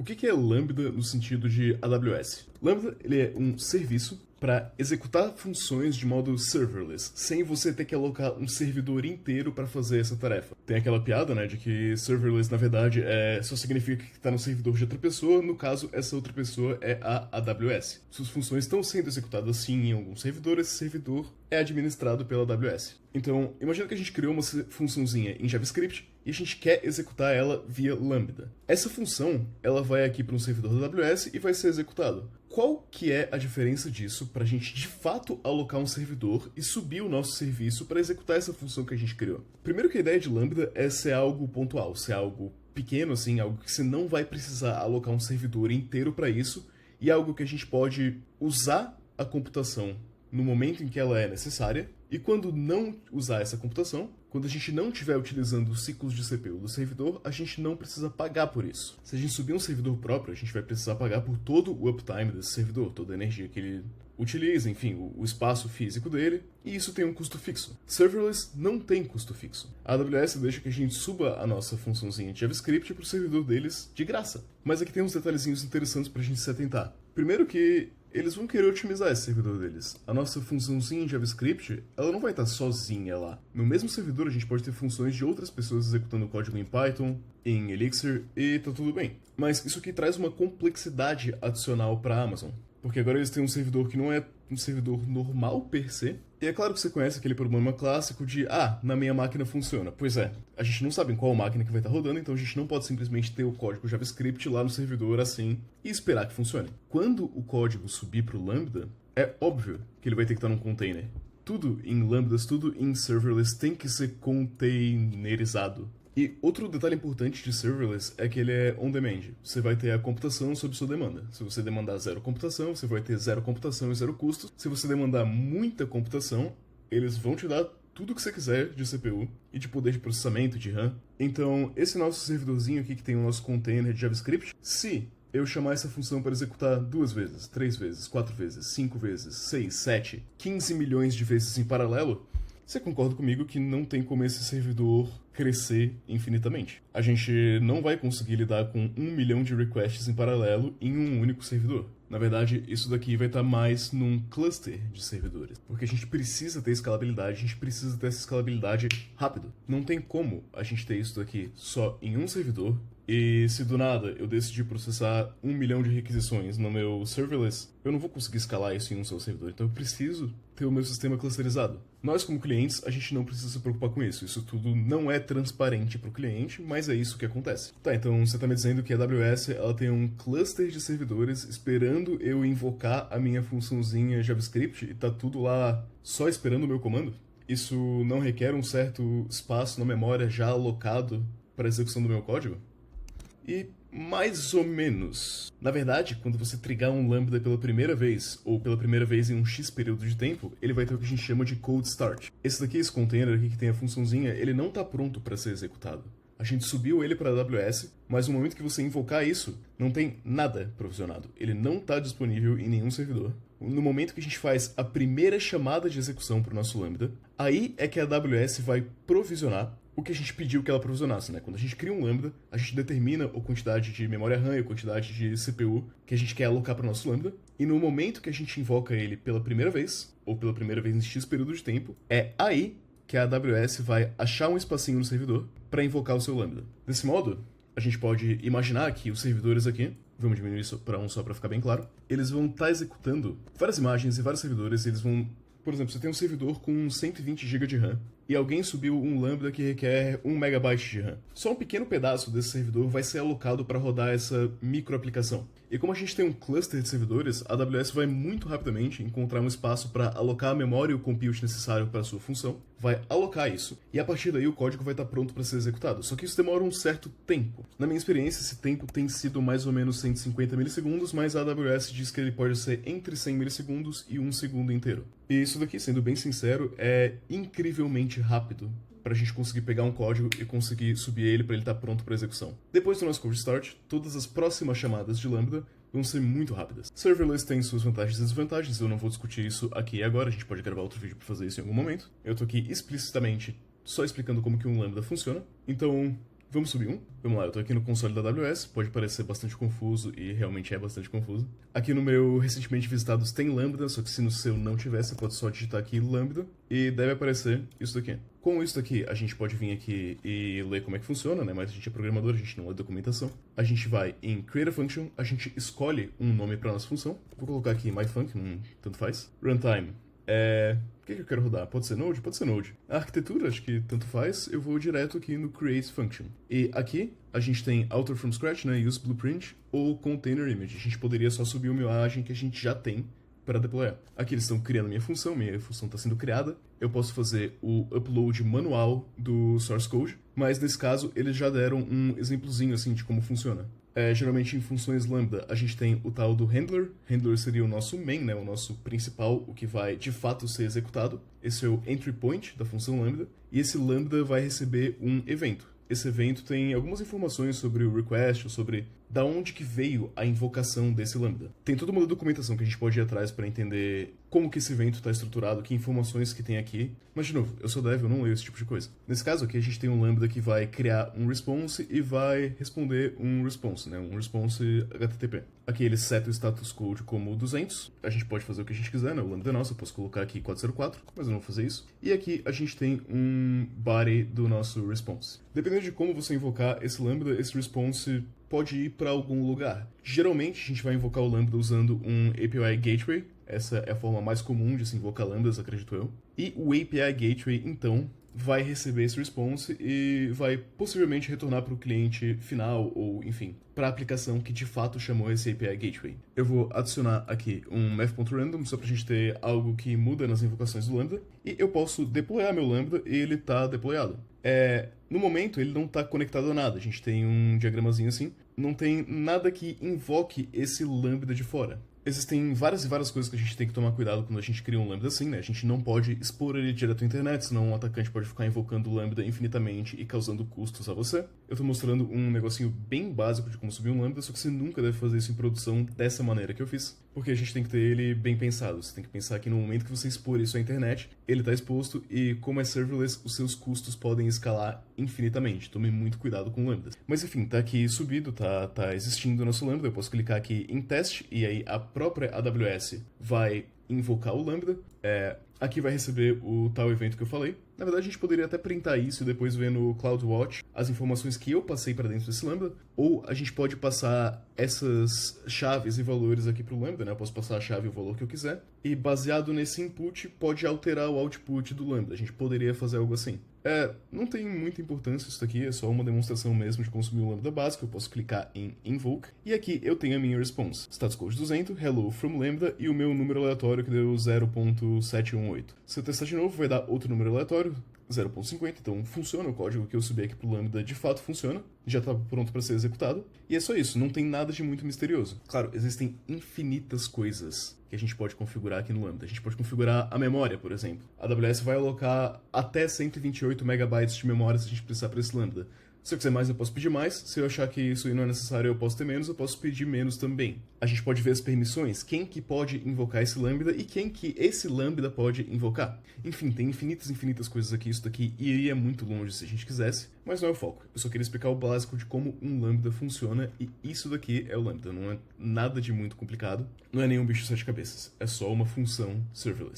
O que é Lambda no sentido de AWS? Lambda ele é um serviço para executar funções de modo serverless, sem você ter que alocar um servidor inteiro para fazer essa tarefa. Tem aquela piada, né, de que serverless, na verdade, só significa que está no servidor de outra pessoa, no caso, essa outra pessoa é a AWS. Suas funções estão sendo executadas sim em algum servidor, esse servidor é administrado pela AWS. Então, imagina que a gente criou uma funçãozinha em JavaScript e a gente quer executar ela via Lambda. Essa função, ela vai aqui para um servidor da AWS e vai ser executada. Qual que é a diferença disso para a gente de fato alocar um servidor e subir o nosso serviço para executar essa função que a gente criou? Primeiro que a ideia de Lambda é ser algo pontual, ser algo pequeno, assim, algo que você não vai precisar alocar um servidor inteiro para isso e algo que a gente pode usar a computação no momento em que ela é necessária, e quando não usar essa computação, quando a gente não estiver utilizando os ciclos de CPU do servidor, a gente não precisa pagar por isso. Se a gente subir um servidor próprio, a gente vai precisar pagar por todo o uptime desse servidor, toda a energia que ele utiliza, enfim, o espaço físico dele, e isso tem um custo fixo. Serverless não tem custo fixo. A AWS deixa que a gente suba a nossa funçãozinha de JavaScript para o servidor deles de graça. Mas aqui tem uns detalhezinhos interessantes para a gente se atentar. Primeiro que eles vão querer otimizar esse servidor deles. A nossa funçãozinha em JavaScript, ela não vai estar sozinha lá. No mesmo servidor, a gente pode ter funções de outras pessoas executando código em Python, em Elixir, e tá tudo bem. Mas isso aqui traz uma complexidade adicional para a Amazon. Porque agora eles têm um servidor que não é um servidor normal per se. E é claro que você conhece aquele problema clássico de na minha máquina funciona. Pois é, a gente não sabe em qual máquina que vai estar rodando, então a gente não pode simplesmente ter o código JavaScript lá no servidor assim e esperar que funcione. Quando o código subir para o Lambda, é óbvio que ele vai ter que estar num container. Tudo em Lambdas, tudo em serverless tem que ser containerizado. E outro detalhe importante de serverless é que ele é on-demand. Você vai ter a computação sob sua demanda. Se você demandar zero computação, você vai ter zero computação e zero custos. Se você demandar muita computação, eles vão te dar tudo que você quiser de CPU e de poder de processamento, de RAM. Então, esse nosso servidorzinho aqui que tem o nosso container de JavaScript, se eu chamar essa função para executar 2 vezes, 3 vezes, 4 vezes, 5 vezes, 6, 7, 15 milhões de vezes em paralelo, você concorda comigo que não tem como esse servidor crescer infinitamente? A gente não vai conseguir lidar com 1 milhão de requests em paralelo em um único servidor. Na verdade, isso daqui vai estar mais num cluster de servidores. Porque a gente precisa ter escalabilidade, a gente precisa ter essa escalabilidade rápido. Não tem como a gente ter isso daqui só em um servidor. E se do nada eu decidir processar 1 milhão de requisições no meu serverless, eu não vou conseguir escalar isso em um só servidor. Então eu preciso ter o meu sistema clusterizado. Nós, como clientes, a gente não precisa se preocupar com isso. Isso tudo não é transparente para o cliente, mas é isso que acontece. Tá, então você está me dizendo que a AWS ela tem um cluster de servidores esperando eu invocar a minha funçãozinha JavaScript e tá tudo lá só esperando o meu comando? Isso não requer um certo espaço na memória já alocado para a execução do meu código? E mais ou menos. Na verdade, quando você trigar um Lambda pela primeira vez, ou pela primeira vez em um X período de tempo, ele vai ter o que a gente chama de cold start. Esse daqui, esse container aqui que tem a funçãozinha, ele não está pronto para ser executado. A gente subiu ele para a AWS, mas no momento que você invocar isso, não tem nada provisionado. Ele não está disponível em nenhum servidor. No momento que a gente faz a primeira chamada de execução para o nosso Lambda, aí é que a AWS vai provisionar o que a gente pediu que ela provisionasse, né? Quando a gente cria um Lambda, a gente determina a quantidade de memória RAM e a quantidade de CPU que a gente quer alocar para o nosso Lambda, e no momento que a gente invoca ele pela primeira vez, ou pela primeira vez em X período de tempo, é aí que a AWS vai achar um espacinho no servidor para invocar o seu Lambda. Desse modo, a gente pode imaginar que os servidores aqui, vamos diminuir isso para um só para ficar bem claro, eles vão estar executando várias imagens e vários servidores, eles vão... Por exemplo, você tem um servidor com 120 GB de RAM e alguém subiu um Lambda que requer 1 MB de RAM. Só um pequeno pedaço desse servidor vai ser alocado para rodar essa microaplicação. E como a gente tem um cluster de servidores, a AWS vai muito rapidamente encontrar um espaço para alocar a memória e o compute necessário para a sua função, vai alocar isso, e a partir daí o código vai estar pronto para ser executado. Só que isso demora um certo tempo. Na minha experiência, esse tempo tem sido mais ou menos 150 milissegundos, mas a AWS diz que ele pode ser entre 100 milissegundos e 1 segundo inteiro. E isso daqui, sendo bem sincero, é incrivelmente rápido para a gente conseguir pegar um código e conseguir subir ele para ele estar pronto para execução. Depois do nosso cold start, todas as próximas chamadas de Lambda vão ser muito rápidas. Serverless tem suas vantagens e desvantagens, eu não vou discutir isso aqui e agora, a gente pode gravar outro vídeo para fazer isso em algum momento. Eu tô aqui explicitamente só explicando como que um Lambda funciona. Então, Vamos subir um? Vamos lá, eu tô aqui no console da AWS, pode parecer bastante confuso e realmente é bastante confuso. Aqui no meu recentemente visitados tem Lambda, só que se no seu não tiver, você pode só digitar aqui Lambda e deve aparecer isso daqui. Com isso daqui, a gente pode vir aqui e ler como é que funciona, né? Mas a gente é programador, a gente não lê documentação. A gente vai em Create a Function, a gente escolhe um nome para nossa função. Vou colocar aqui MyFunc, tanto faz. Runtime. O que eu quero rodar? Pode ser Node? Pode ser Node. A arquitetura, acho que tanto faz, eu vou direto aqui no Create Function. E aqui, a gente tem Author from Scratch, né? Use Blueprint ou Container Image. A gente poderia só subir uma imagem que a gente já tem para deployar. Aqui eles estão criando minha função está sendo criada. Eu posso fazer o upload manual do source code, mas nesse caso eles já deram um exemplozinho assim de como funciona. Geralmente em funções Lambda a gente tem o tal do handler. Handler seria o nosso main, né, o nosso principal, o que vai de fato ser executado. Esse é o entry point da função Lambda. E esse Lambda vai receber um evento. Esse evento tem algumas informações sobre o request, sobre da onde que veio a invocação desse Lambda. Tem toda uma documentação que a gente pode ir atrás para entender como que esse evento está estruturado, que informações que tem aqui. Mas, de novo, eu sou dev, eu não leio esse tipo de coisa. Nesse caso aqui, a gente tem um Lambda que vai criar um response e vai responder um response, né? Um response HTTP. Aqui ele seta o status code como 200. A gente pode fazer o que a gente quiser, né? O Lambda é nosso, eu posso colocar aqui 404, mas eu não vou fazer isso. E aqui a gente tem um body do nosso response. Dependendo de como você invocar esse Lambda, esse response pode ir para algum lugar. Geralmente, a gente vai invocar o Lambda usando um API Gateway. Essa é a forma mais comum de se invocar Lambdas, acredito eu. E o API Gateway, então, vai receber esse response e vai possivelmente retornar para o cliente final, ou enfim, para a aplicação que de fato chamou esse API Gateway. Eu vou adicionar aqui um math.random, só para a gente ter algo que muda nas invocações do Lambda, e eu posso deployar meu Lambda e ele está deployado. No momento, ele não está conectado a nada, a gente tem um diagramazinho assim, não tem nada que invoque esse Lambda de fora. Existem várias e várias coisas que a gente tem que tomar cuidado quando a gente cria um Lambda assim, né? A gente não pode expor ele direto à internet, senão um atacante pode ficar invocando o Lambda infinitamente e causando custos a você. Eu tô mostrando um negocinho bem básico de como subir um Lambda, só que você nunca deve fazer isso em produção dessa maneira que eu fiz, porque a gente tem que ter ele bem pensado. Você tem que pensar que no momento que você expor isso à internet, ele tá exposto e, como é serverless, os seus custos podem escalar infinitamente. Tome muito cuidado com Lambdas. Mas enfim, tá aqui subido, tá existindo o nosso Lambda. Eu posso clicar aqui em teste e aí a própria AWS vai invocar o Lambda. Aqui vai receber o tal evento que eu falei. Na verdade, a gente poderia até printar isso e depois ver no CloudWatch as informações que eu passei para dentro desse Lambda, ou a gente pode passar essas chaves e valores aqui para o Lambda, né? Eu posso passar a chave e o valor que eu quiser, e baseado nesse input, pode alterar o output do Lambda. A gente poderia fazer algo assim. Não tem muita importância isso daqui, é só uma demonstração mesmo de consumir o Lambda básico. Eu posso clicar em Invoke, e aqui eu tenho a minha response. Status code 200, hello from Lambda, e o meu número aleatório que deu 0.718. Se eu testar de novo, vai dar outro número aleatório, 0.50, então funciona, o código que eu subi aqui pro Lambda de fato funciona, já está pronto para ser executado, e é só isso, não tem nada de muito misterioso. Claro, existem infinitas coisas que a gente pode configurar aqui no Lambda. A gente pode configurar a memória, por exemplo. A AWS vai alocar até 128 megabytes de memória se a gente precisar para esse Lambda. Se eu quiser mais, eu posso pedir mais. Se eu achar que isso aí não é necessário, eu posso ter menos, eu posso pedir menos também. A gente pode ver as permissões, quem que pode invocar esse Lambda e quem que esse Lambda pode invocar. Enfim, tem infinitas coisas aqui. Isso daqui iria muito longe se a gente quisesse, mas não é o foco. Eu só queria explicar o básico de como um Lambda funciona e isso daqui é o Lambda. Não é nada de muito complicado, não é nenhum bicho de 7 cabeças. É só uma função serverless.